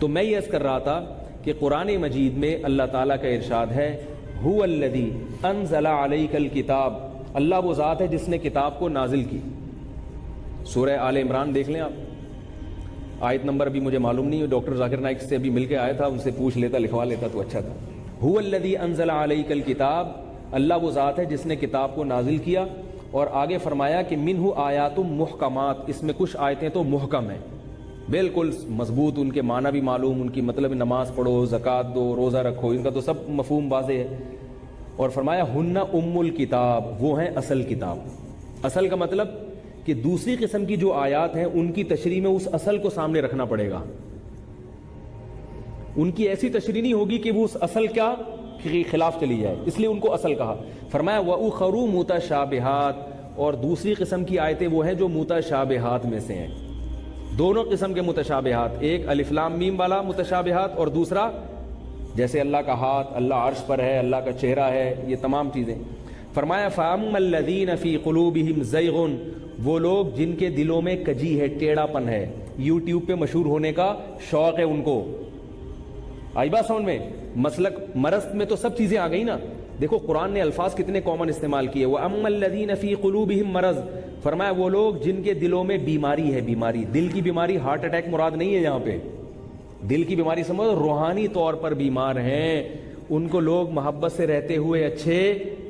تو میں یہ عرض کر رہا تھا کہ قرآن مجید میں اللہ تعالیٰ کا ارشاد ہے هو الذی انزل علیک الکتاب، اللہ وہ ذات ہے جس نے کتاب کو نازل کی۔ سورہ آل عمران دیکھ لیں آپ، آیت نمبر بھی مجھے معلوم نہیں ہے، ڈاکٹر ذاکر نائک سے ابھی مل کے آیا تھا، ان سے پوچھ لیتا لکھوا لیتا تو اچھا تھا۔ هو الذی انزل علیک الکتاب، اللہ وہ ذات ہے جس نے کتاب کو نازل کیا، اور آگے فرمایا کہ منہ آیات محکمات، اس میں کچھ آیتیں تو محکم ہیں، بالکل مضبوط، ان کے معنی بھی معلوم، ان کی مطلب نماز پڑھو، زکوٰۃ دو، روزہ رکھو، ان کا تو سب مفہوم واضح ہے۔ اور فرمایا ہن ام الکتاب، وہ ہیں اصل کتاب۔ اصل کا مطلب کہ دوسری قسم کی جو آیات ہیں ان کی تشریح میں اس اصل کو سامنے رکھنا پڑے گا، ان کی ایسی تشریح نہیں ہوگی کہ وہ اس اصل کا خلاف چلی جائے، اس لیے ان کو اصل کہا۔ فرمایا وَأُخَرُ مُتَشَابِهَاتٌ، اور دوسری قسم کی آیتیں وہ ہیں جو متشابہات میں سے ہیں، دونوں قسم کے متشابہات، ایک الف لام میم والا متشابہات، اور دوسرا جیسے اللہ کا ہاتھ، اللہ عرش پر ہے، اللہ کا چہرہ ہے، یہ تمام چیزیں۔ فرمایا فَأَمَّا الَّذِينَ فِي قُلُوبِهِمْ زَيْغٌ، وہ لوگ جن کے دلوں میں کجی ہے، ٹیڑھا پن ہے، یوٹیوب پہ مشہور ہونے کا شوق ہے ان کو، آئی بات سمجھ میں؟ مسلک مرض میں تو سب چیزیں آ گئی نا، دیکھو قرآن نے الفاظ کتنے کامن استعمال کیے، وَأَمَّا الَّذِينَ فِي قُلُوبِهِمْ مرض، فرمایا وہ لوگ جن کے دلوں میں بیماری ہے، بیماری دل کی بیماری، ہارٹ اٹیک مراد نہیں ہے یہاں پہ، دل کی بیماری سمجھو روحانی طور پر بیمار ہیں، ان کو لوگ محبت سے رہتے ہوئے اچھے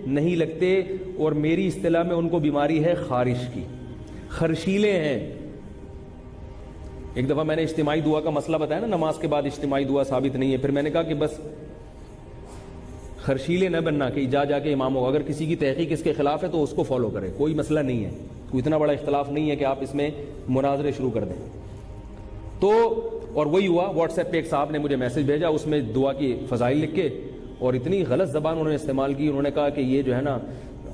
نہیں لگتے، اور میری اصطلاح میں ان کو بیماری ہے خارش کی، خرشیلے ہیں۔ ایک دفعہ میں نے اجتماعی دعا کا مسئلہ بتایا نا، نماز کے بعد اجتماعی دعا ثابت نہیں ہے، پھر میں نے کہا کہ بس خرشیلے نہ بننا کہ جا کے امام ہو، اگر کسی کی تحقیق اس کے خلاف ہے تو اس کو فالو کرے، کوئی مسئلہ نہیں ہے، کوئی اتنا بڑا اختلاف نہیں ہے کہ آپ اس میں مناظرے شروع کر دیں۔ تو اور وہی ہوا، واٹس ایپ پہ ایک صاحب نے مجھے میسج بھیجا، اس میں دعا کی فضائل لکھ کے، اور اتنی غلط زبان انہوں نے استعمال کی، انہوں نے کہا کہ یہ جو ہے نا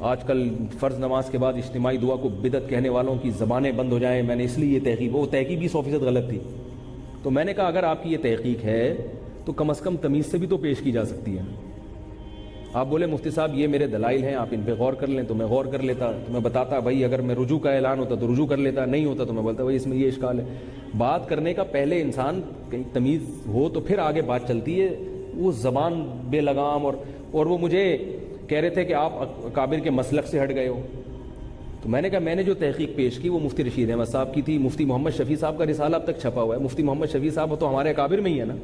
آج کل فرض نماز کے بعد اجتماعی دعا کو بدعت کہنے والوں کی زبانیں بند ہو جائیں، میں نے اس لیے یہ تحقیق، وہ تحقیق بھی 100% غلط تھی۔ تو میں نے کہا اگر آپ کی یہ تحقیق ہے تو کم از کم تمیز سے بھی تو پیش کی جا سکتی ہے۔ آپ بولے مفتی صاحب یہ میرے دلائل ہیں، آپ ان پہ غور کر لیں، تو میں غور کر لیتا، تو میں بتاتا بھائی اگر میں رجوع کا اعلان ہوتا تو رجوع کر لیتا، نہیں ہوتا تو میں بولتا بھائی اس میں یہ اشکال ہے۔ بات کرنے کا پہلے انسان کہیں تمیز ہو تو پھر آگے بات چلتی ہے، وہ زبان بے لگام، اور وہ مجھے کہہ رہے تھے کہ آپ اکابر کے مسلک سے ہٹ گئے ہو، تو میں نے کہا میں نے جو تحقیق پیش کی وہ مفتی رشید احمد صاحب کی تھی، مفتی محمد شفیع صاحب کا رسالہ اب تک چھپا ہوا ہے، مفتی محمد شفیع صاحب تو ہمارے اکابر میں ہی ہے نا،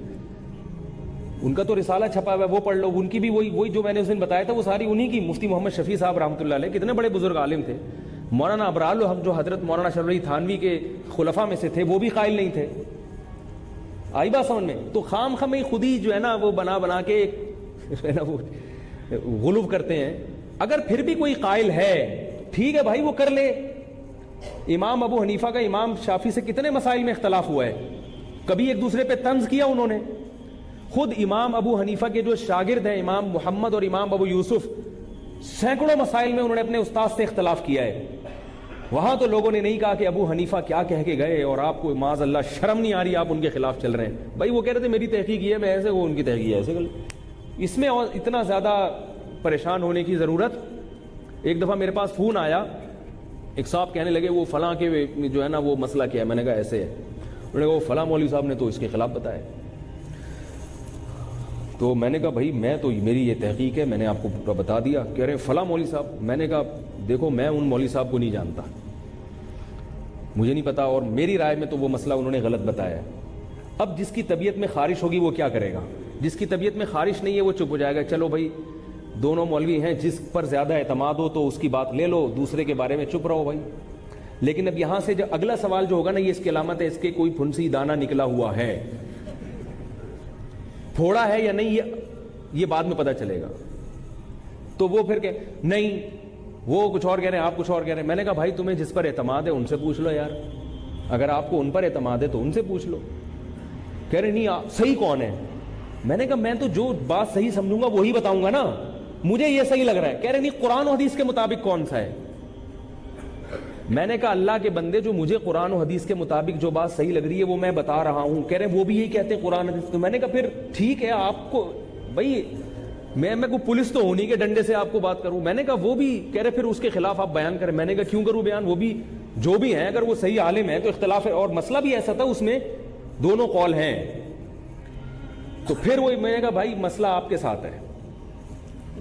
ان کا تو رسالہ چھپا ہوا ہے، وہ پڑھ لو، ان کی بھی وہی جو میں نے اس دن بتایا تھا وہ ساری انہی کی، مفتی محمد شفیع صاحب رحمۃ اللہ علیہ، کتنے بڑے بزرگ عالم تھے۔ مولانا ابرار الحق جو حضرت مولانا شرف علی تھانوی کے خلفاء میں سے تھے، وہ بھی قائل نہیں تھے، آئی بات سمجھ میں؟ تو خام خمی خود ہی جو ہے نا وہ بنا کے وہ غلو کرتے ہیں۔ اگر پھر بھی کوئی قائل ہے ٹھیک ہے بھائی، وہ کر لے۔ امام ابو حنیفہ کا امام شافعی سے کتنے مسائل میں اختلاف ہوا ہے، کبھی ایک دوسرے پہ طنز کیا انہوں نے؟ خود امام ابو حنیفہ کے جو شاگرد ہیں امام محمد اور امام ابو یوسف، سینکڑوں مسائل میں انہوں نے اپنے استاد سے اختلاف کیا ہے، وہاں تو لوگوں نے نہیں کہا کہ ابو حنیفہ کیا کہہ کے گئے اور آپ کو معاذ اللہ شرم نہیں آ رہی، آپ ان کے خلاف چل رہے ہیں۔ بھائی وہ کہہ رہے تھے میری تحقیق یہ ہے، میں ایسے، وہ ان کی تحقیق ہے ایسے، اس میں اور اتنا زیادہ پریشان ہونے کی ضرورت۔ ایک دفعہ میرے پاس فون آیا، ایک صاحب کہنے لگے وہ فلاں کے جو ہے نا وہ مسئلہ کیا ہے، میں نے کہا ایسے ہے، انہوں نے کہا وہ فلاں مولوی صاحب نے تو اس کے خلاف بتایا، تو میں نے کہا بھائی میں تو میری یہ تحقیق ہے، میں نے آپ کو پورا بتا دیا۔ کہہ رہے ہیں فلاں مولوی صاحب، میں نے کہا دیکھو میں ان مولوی صاحب کو نہیں جانتا، مجھے نہیں پتا، اور میری رائے میں تو وہ مسئلہ انہوں نے غلط بتایا ہے۔ اب جس کی طبیعت میں خارش ہوگی وہ کیا کرے گا؟ جس کی طبیعت میں خارش نہیں ہے وہ چپ ہو جائے گا، چلو بھائی دونوں مولوی ہیں، جس پر زیادہ اعتماد ہو تو اس کی بات لے لو، دوسرے کے بارے میں چپ رہو بھائی۔ لیکن اب یہاں سے جو اگلا سوال جو ہوگا نا، یہ اس کی علامت ہے، اس کے کوئی پھنسی دانہ نکلا ہوا ہے، پھوڑا ہے یا نہیں، یہ بعد میں پتہ چلے گا۔ تو وہ پھر کہ نہیں وہ کچھ اور کہہ رہے ہیں، آپ کچھ اور کہہ رہے ہیں۔ میں نے کہا بھائی تمہیں جس پر اعتماد ہے ان سے پوچھ لو یار، اگر آپ کو ان پر اعتماد ہے تو ان سے پوچھ لو۔ کہہ رہے نہیں صحیح کون ہے؟ میں نے کہا میں تو جو بات صحیح سمجھوں گا وہی بتاؤں گا نا، مجھے یہ صحیح لگ رہا ہے۔ کہہ رہے نہیں قرآن و حدیث کے مطابق کون سا ہے؟ میں نے کہا اللہ کے بندے، جو مجھے قرآن و حدیث کے مطابق جو بات صحیح لگ رہی ہے وہ میں بتا رہا ہوں۔ کہہ رہے ہیں وہ بھی یہی کہتے ہیں قرآن حدیث۔ تو میں نے کہا پھر ٹھیک ہے، آپ کو بھائی میں کوئی پولیس تو ہونی کہ ڈنڈے سے آپ کو بات کروں۔ میں نے کہا وہ بھی کہہ رہے پھر اس کے خلاف آپ بیان کریں۔ میں نے کہا کیوں کروں بیان؟ وہ بھی جو بھی ہیں اگر وہ صحیح عالم ہے تو اختلاف ہے، اور مسئلہ بھی ایسا تھا اس میں دونوں قول ہیں، تو پھر وہ میں نے کہا بھائی مسئلہ آپ کے ساتھ ہے,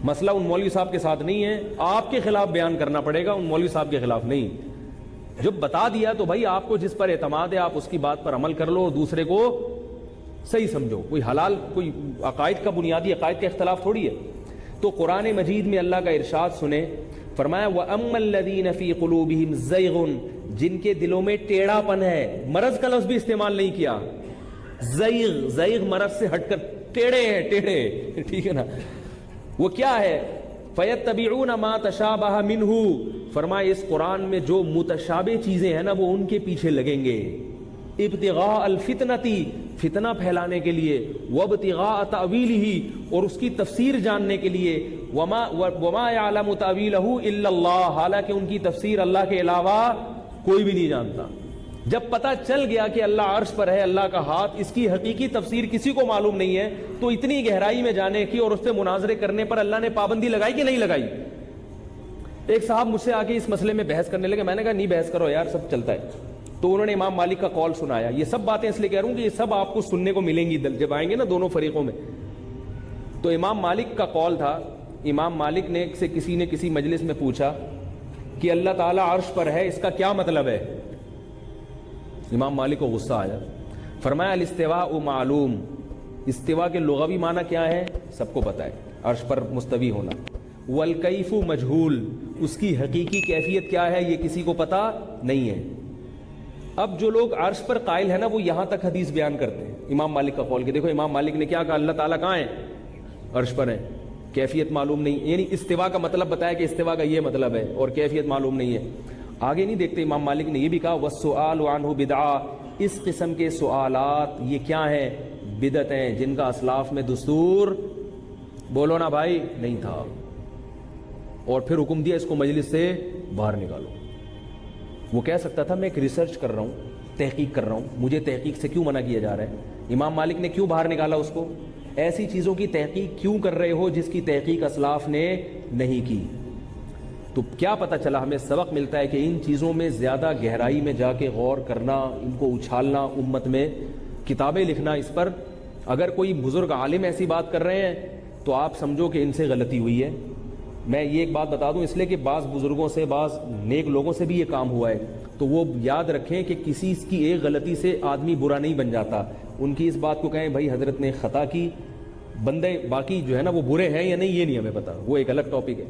مسئلہ ان مولوی صاحب کے ساتھ نہیں ہے, آپ کے خلاف بیان کرنا پڑے گا, ان مولوی صاحب کے خلاف نہیں. جب بتا دیا تو بھائی آپ کو جس پر اعتماد ہے آپ اس کی بات پر عمل کر لو اور دوسرے کو صحیح سمجھو. کوئی حلال, کوئی عقائد کا بنیادی عقائد کا اختلاف تھوڑی ہے. تو قرآن مجید میں اللہ کا ارشاد سنیں, فرمایا وَأَمَّا الَّذِينَ فِي قُلُوبِهِمْ زَيْغٌ, جن کے دلوں میں ٹیڑھا پن ہے, مرض کا لفظ بھی استعمال نہیں کیا, زیغ, زیغ مرض سے ہٹ کر ٹیڑھے ہیں, ٹیڑھے, ٹھیک ہے نا, وہ کیا ہے, فَيَتَّبِعُونَ مَا تَشَابَهَ مِنْهُ, فرمایا اس قرآن میں جو متشابہ چیزیں ہیں نا وہ ان کے پیچھے لگیں گے, ابتغاء الفتنتی, فتنہ پھیلانے کے لیے, وابتغاء تأویلہ, اور اس کی تفسیر جاننے کے لیے, وما یعلم تأویلہ الا اللہ, حالانکہ ان کی تفسیر اللہ کے علاوہ کوئی بھی نہیں جانتا. جب پتہ چل گیا کہ اللہ عرش پر ہے, اللہ کا ہاتھ, اس کی حقیقی تفسیر کسی کو معلوم نہیں ہے, تو اتنی گہرائی میں جانے کی اور اس پہ مناظرے کرنے پر اللہ نے پابندی لگائی کہ نہیں لگائی؟ ایک صاحب مجھ سے آ کے اس مسئلے میں بحث کرنے لگے, میں نے کہا نہیں بحث کرو یار, سب چلتا ہے. تو انہوں نے امام مالک کا قول سنایا. یہ سب باتیں اس لیے کہہ رہا ہوں کہ یہ سب آپ کو سننے کو ملیں گی جب آئیں گے نا دونوں فریقوں میں. تو امام مالک کا قول تھا, امام مالک نے سے کسی نے کسی مجلس میں پوچھا کہ اللہ تعالیٰ عرش پر ہے, اس کا کیا مطلب ہے؟ امام مالک کو غصہ آیا, فرمایا الاستواء معلوم, استوا کے لغوی معنی کیا ہے سب کو پتہ ہے, عرش پر مستوی ہونا. والکیف مجہول, اس کی حقیقی کیفیت کیا ہے یہ کسی کو پتہ نہیں ہے. اب جو لوگ عرش پر قائل ہیں نا وہ یہاں تک حدیث بیان کرتے ہیں امام مالک کا قول, کہ دیکھو امام مالک نے کیا کہا, اللہ تعالیٰ کہاں ہے؟ عرش پر ہے, کیفیت معلوم نہیں, یعنی استوا کا مطلب بتایا کہ استوا کا یہ مطلب ہے اور کیفیت معلوم نہیں ہے. آگے نہیں دیکھتے, امام مالک نے یہ بھی کہا والسؤال عنہ بدعہ, اس قسم کے سوالات یہ کیا ہیں؟ بدعت ہیں, جن کا اسلاف میں دستور, بولو نا بھائی, نہیں تھا. اور پھر حکم دیا اس کو مجلس سے باہر نکالو. وہ کہہ سکتا تھا میں ایک ریسرچ کر رہا ہوں, تحقیق کر رہا ہوں, مجھے تحقیق سے کیوں منع کیا جا رہا ہے؟ امام مالک نے کیوں باہر نکالا اس کو؟ ایسی چیزوں کی تحقیق کیوں کر رہے ہو جس کی تحقیق اسلاف نے نہیں کی؟ تو کیا پتہ چلا, ہمیں سبق ملتا ہے کہ ان چیزوں میں زیادہ گہرائی میں جا کے غور کرنا, ان کو اچھالنا, امت میں کتابیں لکھنا اس پر. اگر کوئی بزرگ عالم ایسی بات کر رہے ہیں تو آپ سمجھو کہ ان سے غلطی ہوئی ہے. میں یہ ایک بات بتا دوں, اس لیے کہ بعض بزرگوں سے, بعض نیک لوگوں سے بھی یہ کام ہوا ہے, تو وہ یاد رکھیں کہ کسی کی ایک غلطی سے آدمی برا نہیں بن جاتا. ان کی اس بات کو کہیں بھائی حضرت نے خطا کی, بندے باقی جو ہے نا وہ برے ہیں یا نہیں یہ نہیں ہمیں پتا, وہ ایک الگ ٹاپک ہے.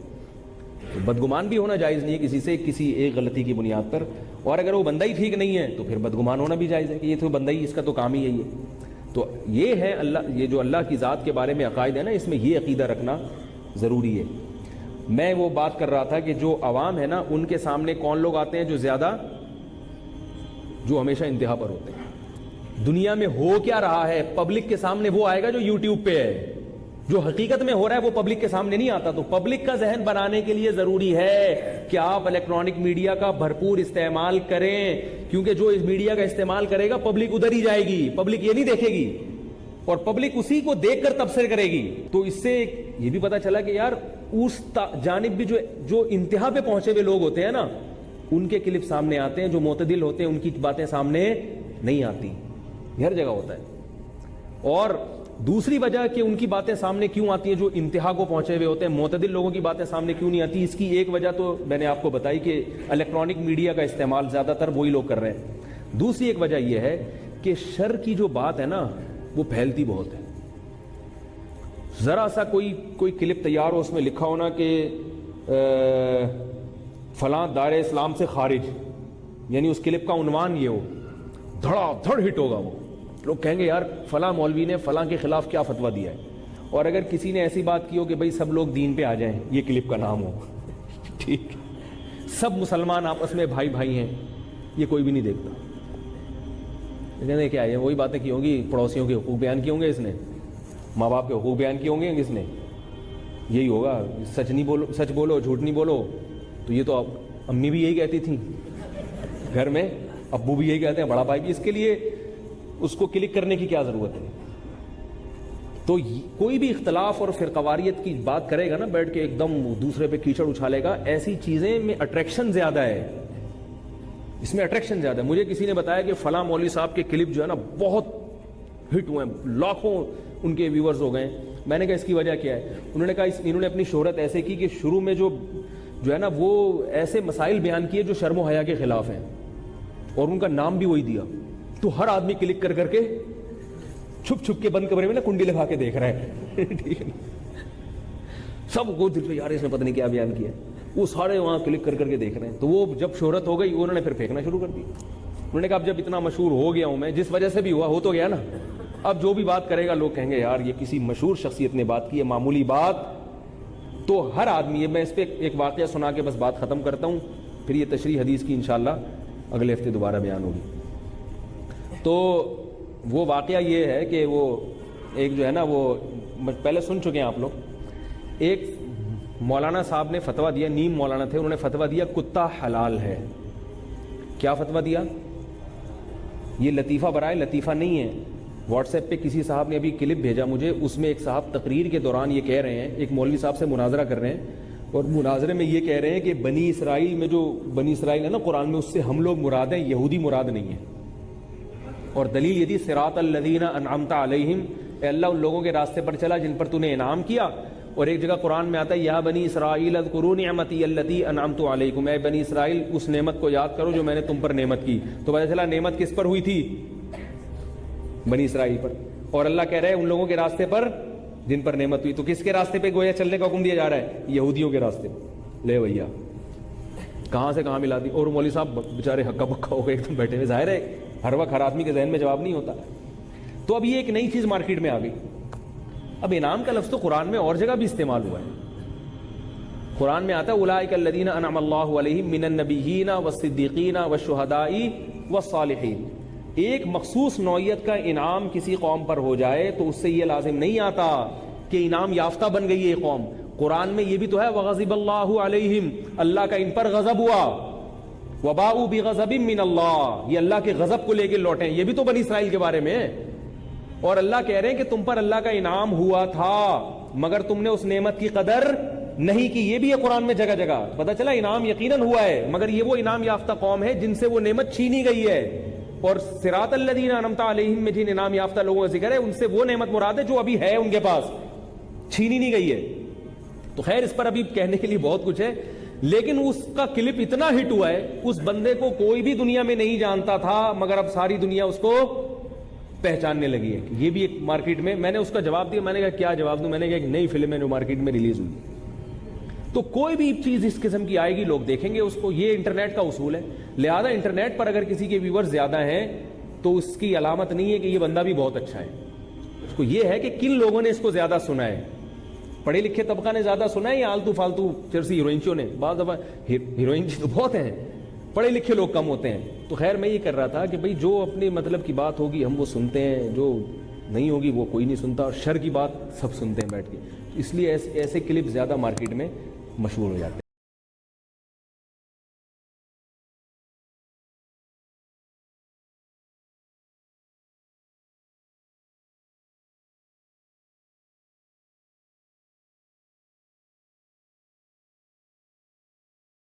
تو بدگمان بھی ہونا جائز نہیں ہے کسی سے کسی ایک غلطی کی بنیاد پر, اور اگر وہ بندہ ہی ٹھیک نہیں ہے تو پھر بدگمان ہونا بھی جائز ہے کہ یہ تو بندہ ہی, اس کا تو کام ہی یہی ہے. تو یہ ہے اللہ, یہ جو اللہ کی ذات کے بارے میں عقائد ہے نا, اس میں یہ عقیدہ رکھنا ضروری ہے. میں وہ بات کر رہا تھا کہ جو عوام ہے نا ان کے سامنے کون لوگ آتے ہیں جو زیادہ, جو ہمیشہ انتہا پر ہوتے ہیں. دنیا میں ہو کیا رہا ہے پبلک کے سامنے وہ آئے گا جو یوٹیوب پہ ہے, جو حقیقت میں ہو رہا ہے وہ پبلک کے سامنے نہیں آتا. تو پبلک کا ذہن بنانے کے لیے ضروری ہے کہ آپ الیکٹرانک میڈیا کا بھرپور استعمال کریں, کیونکہ جو اس میڈیا کا استعمال کرے گا پبلک ادھر ہی جائے گی, پبلک یہ نہیں دیکھے گی, اور پبلک اسی کو دیکھ کر تبصرے کرے گی. تو اس سے یہ بھی پتا چلا کہ یار اس جانب بھی جو انتہا پہ پہنچے ہوئے لوگ ہوتے ہیں نا ان کے کلپ سامنے آتے ہیں, جو معتدل ہوتے ہیں ان کی باتیں سامنے نہیں آتی, ہر جگہ ہوتا ہے. اور دوسری وجہ کہ ان کی باتیں سامنے کیوں آتی ہیں جو انتہا کو پہنچے ہوئے ہوتے ہیں, معتدل لوگوں کی باتیں سامنے کیوں نہیں آتی, اس کی ایک وجہ تو میں نے آپ کو بتائی کہ الیکٹرانک میڈیا کا استعمال زیادہ تر وہی لوگ کر رہے ہیں. دوسری ایک وجہ یہ ہے کہ شر کی جو بات ہے نا وہ پھیلتی بہت ہے. ذرا سا کوئی کلپ تیار ہو, اس میں لکھا ہونا کہ فلاں دار اسلام سے خارج, یعنی اس کلپ کا عنوان یہ ہو, دھڑا دھڑ ہٹ ہوگا. وہ لوگ کہیں گے یار فلاں مولوی نے فلاں کے خلاف کیا فتویٰ دیا ہے. اور اگر کسی نے ایسی بات کی ہو کہ بھئی سب لوگ دین پہ آ جائیں, یہ کلپ کا نام ہو, ٹھیک, سب مسلمان آپس میں بھائی بھائی ہیں, یہ کوئی بھی نہیں دیکھتا. کہتے ہیں کیا ہے, وہی باتیں کی ہوں گی, پڑوسیوں کے حقوق بیان کیے ہوں گے اس نے, ماں باپ کے حقوق بیان کیے ہوں گے اس نے, یہی ہوگا. سچ نہیں بولو, سچ بولو, جھوٹ نہیں بولو. تو یہ تو امی بھی یہی کہتی تھیں گھر میں, ابو بھی یہی کہتے ہیں, بڑا بھائی بھی. اس کے لیے اس کو کلک کرنے کی کیا ضرورت ہے؟ تو کوئی بھی اختلاف اور فرقواریت کی بات کرے گا نا بیٹھ کے, ایک دم دوسرے پہ کیچڑ اچھالے گا, ایسی چیزیں میں اٹریکشن زیادہ ہے, اس میں اٹریکشن زیادہ ہے. مجھے کسی نے بتایا کہ فلاں مولوی صاحب کے کلپ جو ہے نا بہت ہٹ ہوئے ہیں, لاکھوں ان کے ویورز ہو گئے ہیں. میں نے کہا اس کی وجہ کیا ہے؟ انہوں نے کہا انہوں نے اپنی شہرت ایسے کی کہ شروع میں جو ہے نا وہ ایسے مسائل بیان کیے جو شرم و حیا کے خلاف ہیں, اور ان کا نام بھی وہی دیا. تو ہر آدمی کلک کر کے چھپ چھپ کے بند کمرے میں نا کنڈی لگا کے دیکھ رہا ہے. ٹھیک ہے, سب کو دل پہ یار اس نے پتہ نہیں کیا بیان کیا, وہ سارے وہاں کلک کر کے دیکھ رہے ہیں. تو وہ جب شہرت ہو گئی انہوں نے پھر پھینکنا شروع کر دی. انہوں نے کہا اب جب اتنا مشہور ہو گیا ہوں میں, جس وجہ سے بھی ہوا ہو تو گیا نا, اب جو بھی بات کرے گا لوگ کہیں گے یار یہ کسی مشہور شخصیت نے بات کی ہے, معمولی بات. تو ہر آدمی, میں اس پہ ایک واقعہ سنا کے بس بات ختم کرتا ہوں, پھر یہ تشریح حدیث کی انشاءاللہ اگلے ہفتے دوبارہ بیان ہوگی. تو وہ واقعہ یہ ہے کہ وہ ایک جو ہے نا وہ پہلے سن چکے ہیں آپ لوگ, ایک مولانا صاحب نے فتویٰ دیا, نیم مولانا تھے, انہوں نے فتویٰ دیا کتا حلال ہے. کیا فتویٰ دیا؟ یہ لطیفہ برائے لطیفہ نہیں ہے. واٹس ایپ پہ کسی صاحب نے ابھی کلپ بھیجا مجھے, اس میں ایک صاحب تقریر کے دوران یہ کہہ رہے ہیں, ایک مولوی صاحب سے مناظرہ کر رہے ہیں, اور مناظرے میں یہ کہہ رہے ہیں کہ بنی اسرائیل میں جو بنی اسرائیل ہے نا قرآن میں, اس سے ہم لوگ مراد ہیں, یہودی مراد نہیں ہے. اور دلیل یہ دی صراط الذین انعمت علیہم, اے اللہ ان لوگوں کے راستے پر چلا جن پر تو نے انعام کیا. اور ایک جگہ قرآن میں آتا ہے یا بنی اسرائیل اذکروا نعمتی التی انعمت علیکم, اے بنی اسرائیل اس نعمت کو یاد کرو جو میں نے تم پر نعمت کی. تو پتہ چلا نعمت کس پر ہوئی تھی؟ بنی اسرائیل پر. اور اللہ کہہ رہے ہیں ان لوگوں کے راستے پر جن پر نعمت ہوئی. تو کس کے راستے پہ گویا چلنے کا حکم دیا جا رہا ہے؟ یہودیوں کے راستے. لے بھیا کہاں سے کہاں ملا دی. اور مولوی صاحب بیچارے ہکا بکا ہو گئے ایک دم بیٹھے ہوئے. ظاہر ہے ہر وقت ہر آدمی کے ذہن میں جواب نہیں ہوتا. تو اب یہ ایک نئی چیز مارکیٹ میں آ گئی. اب انعام کا لفظ تو قرآن میں اور جگہ بھی استعمال ہوا ہے. قرآن میں آتا ہے اولئک الذین انعم اللہ علیہم من النبیین والصدیقین والشہداء والصالحین. ایک مخصوص نوعیت کا انعام کسی قوم پر ہو جائے تو اس سے یہ لازم نہیں آتا کہ انعام یافتہ بن گئی ہے قوم. قرآن میں یہ بھی تو ہے وغضب اللہ علیہم, اللہ کا ان پر غضب ہوا. وباؤوا بغضب من اللہ, یہ اللہ کے غضب کو لے کے لوٹے. یہ بھی تو بنی اسرائیل کے بارے میں. اور اللہ کہہ رہے ہیں کہ تم پر اللہ کا انعام ہوا تھا مگر تم نے اس نعمت کی قدر نہیں کی. یہ بھی ہے قرآن میں جگہ جگہ. پتہ چلا انعام یقیناً ہوا ہے مگر یہ وہ انعام یافتہ قوم ہے جن سے وہ نعمت چھینی گئی ہے. اور صراط الذین انعمت علیہم میں جن انعام یافتہ لوگوں کا ذکر ہے ان سے وہ نعمت مراد ہے جو ابھی ہے ان کے پاس, چھینی نہیں گئی ہے. تو خیر اس پر ابھی کہنے کے لیے بہت کچھ ہے, لیکن اس کا کلپ اتنا ہٹ ہوا ہے, اس بندے کو کوئی بھی دنیا میں نہیں جانتا تھا مگر اب ساری دنیا اس کو پہچاننے لگی ہے. یہ بھی ایک مارکیٹ میں, میں نے اس کا جواب دیا, میں نے کہا کیا جواب دوں, میں نے کہا ایک نئی فلم ہے جو مارکیٹ میں ریلیز ہوئی. تو کوئی بھی چیز اس قسم کی آئے گی لوگ دیکھیں گے اس کو. یہ انٹرنیٹ کا اصول ہے. لہذا انٹرنیٹ پر اگر کسی کے ویور زیادہ ہیں تو اس کی علامت نہیں ہے کہ یہ بندہ بھی بہت اچھا ہے. اس کو یہ ہے کہ کن لوگوں نے اس کو زیادہ سنا ہے. پڑھے لکھے طبقہ نے زیادہ سنا ہے یا آلتو فالتو چرسی ہیروئنچوں نے؟ بعض دفعہ ہیروئنچ تو بہت ہیں, پڑھے لکھے لوگ کم ہوتے ہیں. تو خیر میں یہ کر رہا تھا کہ بھئی جو اپنے مطلب کی بات ہوگی ہم وہ سنتے ہیں, جو نہیں ہوگی وہ کوئی نہیں سنتا, اور شر کی بات سب سنتے ہیں بیٹھ کے. اس لیے ایسے کلپ زیادہ مارکیٹ میں مشہور ہو جاتے ہیں.